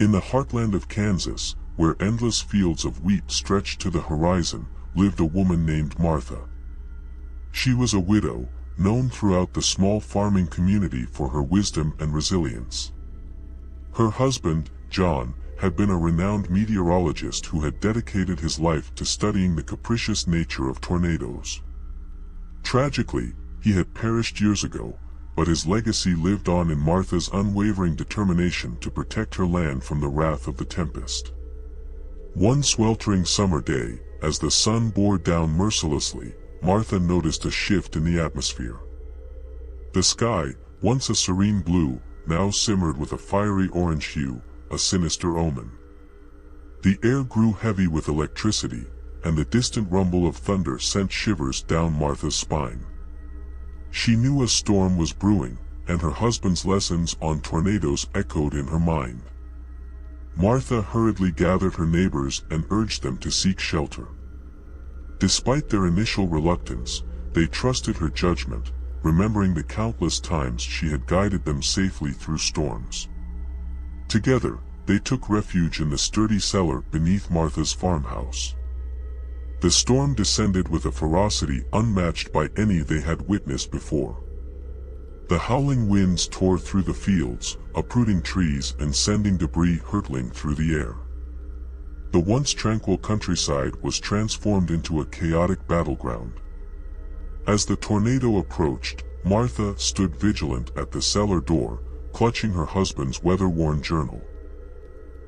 In the heartland of Kansas, where endless fields of wheat stretched to the horizon, lived a woman named Martha. She was a widow, known throughout the small farming community for her wisdom and resilience. Her husband, John, had been a renowned meteorologist who had dedicated his life to studying the capricious nature of tornadoes. Tragically, he had perished years ago, but his legacy lived on in Martha's unwavering determination to protect her land from the wrath of the Tempest. One sweltering summer day, as the sun bore down mercilessly, Martha noticed a shift in the atmosphere. The sky, once a serene blue, now simmered with a fiery orange hue, a sinister omen. The air grew heavy with electricity, and the distant rumble of thunder sent shivers down Martha's spine. She knew a storm was brewing, and her husband's lessons on tornadoes echoed in her mind. Martha hurriedly gathered her neighbors and urged them to seek shelter. Despite their initial reluctance, they trusted her judgment, remembering the countless times she had guided them safely through storms. Together, they took refuge in the sturdy cellar beneath Martha's farmhouse. The storm descended with a ferocity unmatched by any they had witnessed before. The howling winds tore through the fields, uprooting trees and sending debris hurtling through the air. The once tranquil countryside was transformed into a chaotic battleground. As the tornado approached, Martha stood vigilant at the cellar door, clutching her husband's weather-worn journal.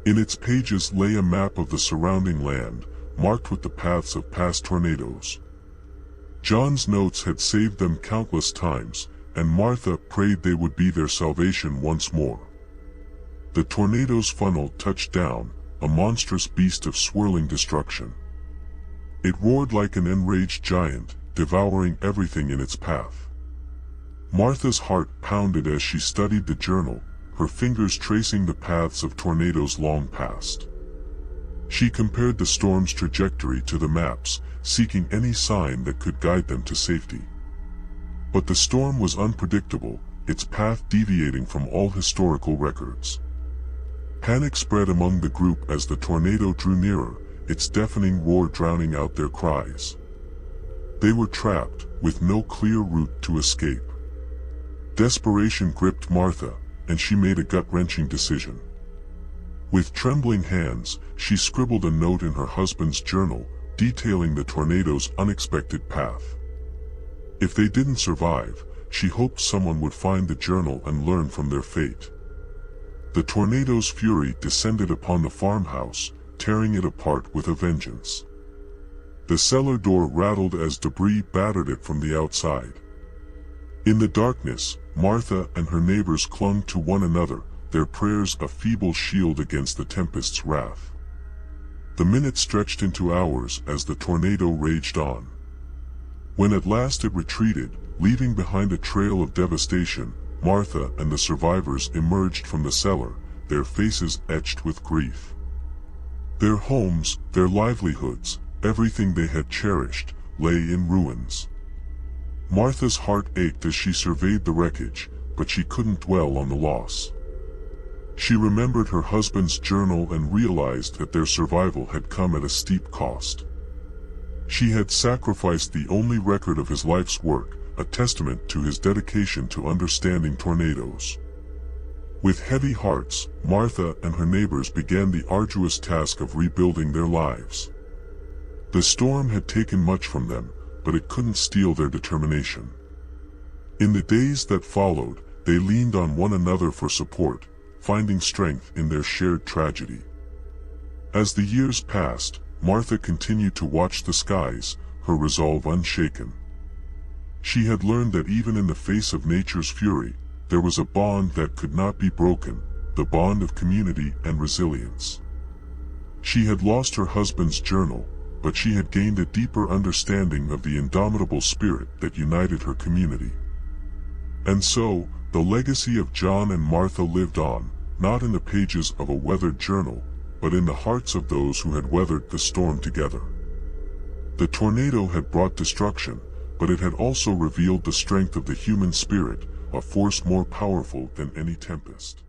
In its pages lay a map of the surrounding land, marked with the paths of past tornadoes. John's notes had saved them countless times, and Martha prayed they would be their salvation once more. The tornado's funnel touched down, a monstrous beast of swirling destruction. It roared like an enraged giant, devouring everything in its path. Martha's heart pounded as she studied the journal, her fingers tracing the paths of tornadoes long past. She compared the storm's trajectory to the maps, seeking any sign that could guide them to safety. But the storm was unpredictable, its path deviating from all historical records. Panic spread among the group as the tornado drew nearer, its deafening roar drowning out their cries. They were trapped, with no clear route to escape. Desperation gripped Martha, and she made a gut-wrenching decision. With trembling hands, she scribbled a note in her husband's journal, detailing the tornado's unexpected path. If they didn't survive, she hoped someone would find the journal and learn from their fate. The tornado's fury descended upon the farmhouse, tearing it apart with a vengeance. The cellar door rattled as debris battered it from the outside. In the darkness, Martha and her neighbors clung to one another, their prayers a feeble shield against the tempest's wrath. The minutes stretched into hours as the tornado raged on. When at last it retreated, leaving behind a trail of devastation, Martha and the survivors emerged from the cellar, their faces etched with grief. Their homes, their livelihoods, everything they had cherished, lay in ruins. Martha's heart ached as she surveyed the wreckage, but she couldn't dwell on the loss. She remembered her husband's journal and realized that their survival had come at a steep cost. She had sacrificed the only record of his life's work, a testament to his dedication to understanding tornadoes. With heavy hearts, Martha and her neighbors began the arduous task of rebuilding their lives. The storm had taken much from them, but it couldn't steal their determination. In the days that followed, they leaned on one another for support, finding strength in their shared tragedy. As the years passed, Martha continued to watch the skies, her resolve unshaken. She had learned that even in the face of nature's fury, there was a bond that could not be broken, the bond of community and resilience. She had lost her husband's journal, but she had gained a deeper understanding of the indomitable spirit that united her community. And so, the legacy of John and Martha lived on, not in the pages of a weathered journal, but in the hearts of those who had weathered the storm together. The tornado had brought destruction, but it had also revealed the strength of the human spirit, a force more powerful than any tempest.